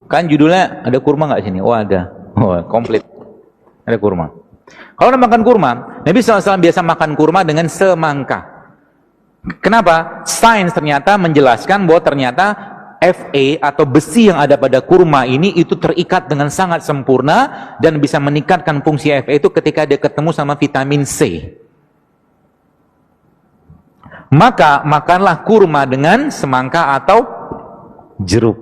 Kan judulnya ada kurma nggak sini? Oh ada. Oh komplit. Ada kurma. Kalau makan kurma, Nabi SAW biasa makan kurma dengan semangka. Kenapa? Sains ternyata menjelaskan bahwa ternyata Fa atau besi yang ada pada kurma ini itu terikat dengan sangat sempurna dan bisa meningkatkan fungsi Fa itu ketika dia ketemu sama vitamin C. Maka makanlah kurma dengan semangka atau jeruk.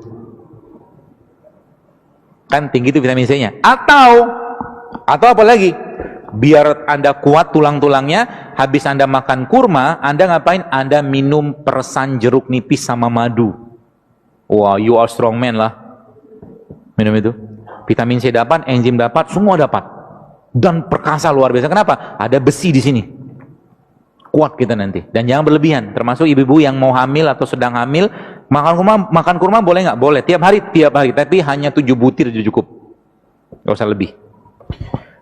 Kan tinggi itu vitamin C-nya. Atau apa lagi? Biar Anda kuat tulang-tulangnya, habis Anda makan kurma, Anda ngapain? Anda minum persan jeruk nipis sama madu. Wah, you are strong man lah. Minum itu. Vitamin C dapat, enzim dapat, semua dapat. Dan perkasa luar biasa. Kenapa? Ada besi di sini. Kuat kita nanti. Dan jangan berlebihan. Termasuk ibu-ibu yang mau hamil atau sedang hamil, makan kurma boleh nggak? Boleh. Tiap hari. Tapi hanya 7 butir itu cukup. Nggak usah lebih.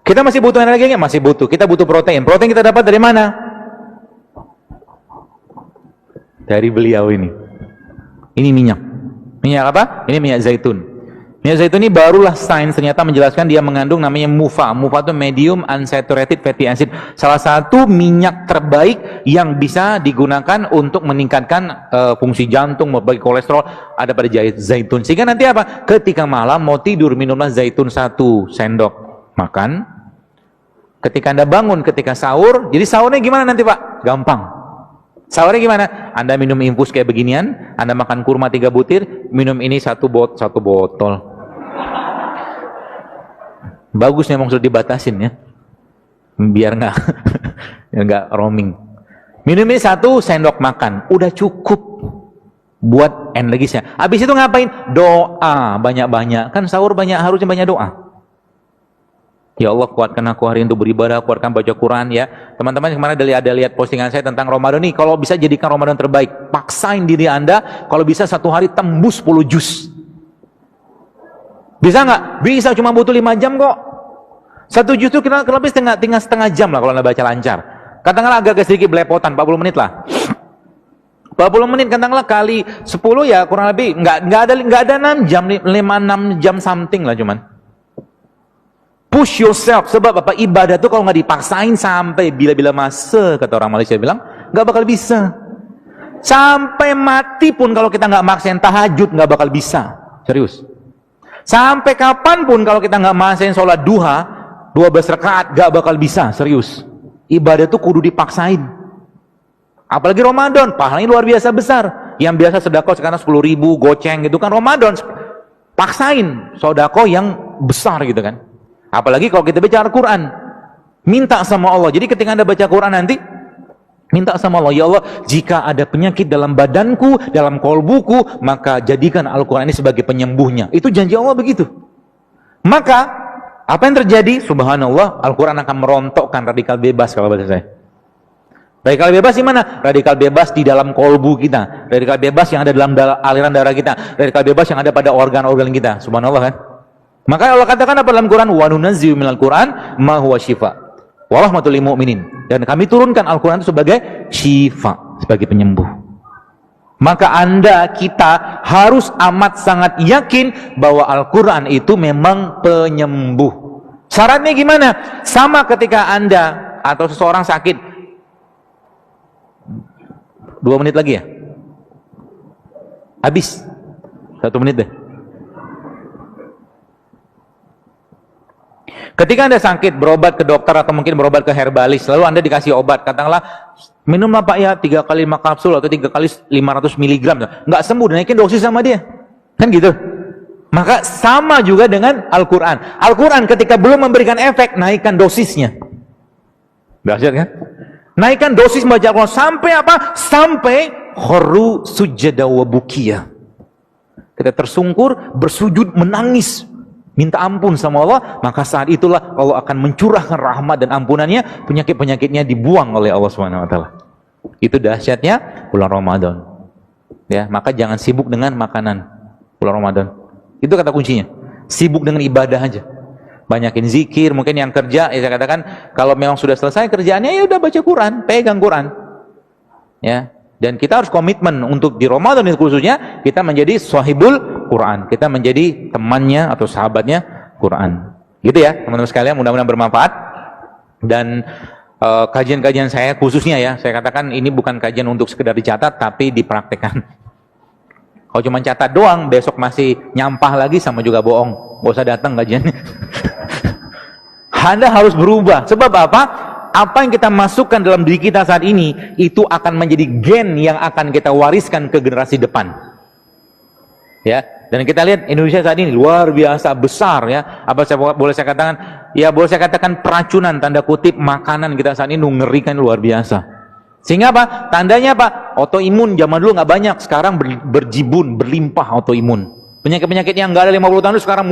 Kita masih butuh energi nggak? Masih butuh. Kita butuh protein. Protein kita dapat dari mana? Dari beliau ini. Ini minyak. Minyak apa? Ini minyak zaitun. Minyak zaitun ini barulah sains ternyata menjelaskan dia mengandung namanya MUFA. MUFA itu medium unsaturated fatty acid. Salah satu minyak terbaik yang bisa digunakan untuk meningkatkan fungsi jantung, membagi kolesterol ada pada zaitun. Sehingga nanti apa? Ketika malam mau tidur minumlah zaitun 1 sendok. Makan. Ketika Anda bangun, ketika sahur, jadi sahurnya gimana nanti Pak? Gampang. Sahurnya gimana? Anda minum infus kayak beginian, Anda makan kurma 3 butir, minum ini 1 botol. Bagus memang sudah dibatasin ya, biar nggak roaming. Minum ini 1 sendok makan, udah cukup buat energisnya. Habis itu ngapain? Doa banyak-banyak. Kan sahur harusnya banyak doa. Ya Allah, kuatkan aku hari untuk beribadah, kuatkan baca Quran ya. Teman-teman kemarin ada lihat postingan saya tentang Ramadan nih. Kalau bisa jadikan Ramadan terbaik, paksain diri Anda. Kalau bisa 1 hari tembus 10 juz. Bisa nggak? Bisa, cuma butuh 5 jam kok. 1 juz itu kira lebih setengah jam lah kalau Anda baca lancar. Katakanlah agak sedikit belepotan, 40 menit lah. 40 menit katakanlah kali 10 ya kurang lebih nggak ada 6 jam, 5-6 jam something lah cuman. Push yourself, sebab apa? Ibadah itu kalau nggak dipaksain sampai bila-bila masa, kata orang Malaysia bilang, nggak bakal bisa. Sampai mati pun kalau kita nggak maksain tahajud, nggak bakal bisa. Serius. Sampai kapanpun kalau kita nggak maksain sholat duha, 12 rakaat, nggak bakal bisa. Serius. Ibadah itu kudu dipaksain. Apalagi Ramadan, pahalanya luar biasa besar. Yang biasa sedekah sekarang 10.000, goceng gitu kan. Ramadan, paksain sedekah yang besar gitu kan. Apalagi kalau kita baca Al-Quran, minta sama Allah. Jadi ketika Anda baca Quran nanti, minta sama Allah, ya Allah, jika ada penyakit dalam badanku, dalam kolbuku, maka jadikan Al-Quran ini sebagai penyembuhnya. Itu janji Allah begitu. Maka, apa yang terjadi? Subhanallah, Al-Quran akan merontokkan radikal bebas kalau bahasa saya. Radikal bebas di mana? Radikal bebas di dalam kolbu kita. Radikal bebas yang ada dalam aliran darah kita. Radikal bebas yang ada pada organ-organ kita. Subhanallah kan? Maka Allah katakan apa dalam Quran? Wa nunazzilu minal Quran ma huwa syifa wa rahmatul lil mu'minin. Dan kami turunkan Al-Quran itu sebagai syifa, sebagai penyembuh. Maka kita harus amat sangat yakin bahwa Al-Quran itu memang penyembuh. Syaratnya gimana? Sama ketika Anda atau seseorang sakit. 2 menit lagi ya? Habis. 1 menit deh. Ketika Anda sakit, berobat ke dokter atau mungkin berobat ke herbalis, lalu Anda dikasih obat, katakanlah, minumlah Pak ya 3 kali 5 kapsul atau 3 kali 500 miligram, nggak sembuh, naikin dosis sama dia, kan gitu. Maka sama juga dengan Al-Quran. Al-Quran ketika belum memberikan efek, naikkan dosisnya. Dahsyat kan? Naikkan dosis membaca Al-Quran sampai apa? Sampai kharru sujada wa bukiya. Kita tersungkur, bersujud, menangis, minta ampun sama Allah, maka saat itulah Allah akan mencurahkan rahmat dan ampunannya, penyakit-penyakitnya dibuang oleh Allah SWT. Itu dahsyatnya bulan Ramadan. Ya, maka jangan sibuk dengan makanan bulan Ramadan. Itu kata kuncinya. Sibuk dengan ibadah aja. Banyakin zikir, mungkin yang kerja, ya saya katakan kalau memang sudah selesai kerjaannya ya udah baca Quran, pegang Quran. Ya. Dan kita harus komitmen untuk di Ramadan itu khususnya kita menjadi sahibul Quran. Kita menjadi temannya atau sahabatnya Quran. Gitu ya, teman-teman sekalian, mudah-mudahan bermanfaat. Dan kajian-kajian saya khususnya ya, saya katakan ini bukan kajian untuk sekedar dicatat, tapi dipraktekkan. Kalau cuma catat doang, besok masih nyampah lagi, sama juga bohong. Gak usah datang kajiannya. Anda harus berubah. Sebab apa? Apa yang kita masukkan dalam diri kita saat ini, itu akan menjadi gen yang akan kita wariskan ke generasi depan. Ya, dan kita lihat Indonesia saat ini luar biasa besar ya. Apa boleh saya katakan? Ya, boleh saya katakan peracunan tanda kutip makanan kita saat ini mengerikan luar biasa. Sehingga apa? Tandanya apa? Autoimun zaman dulu nggak banyak, sekarang berjibun, berlimpah autoimun. Penyakit-penyakit yang nggak ada 50 tahun itu sekarang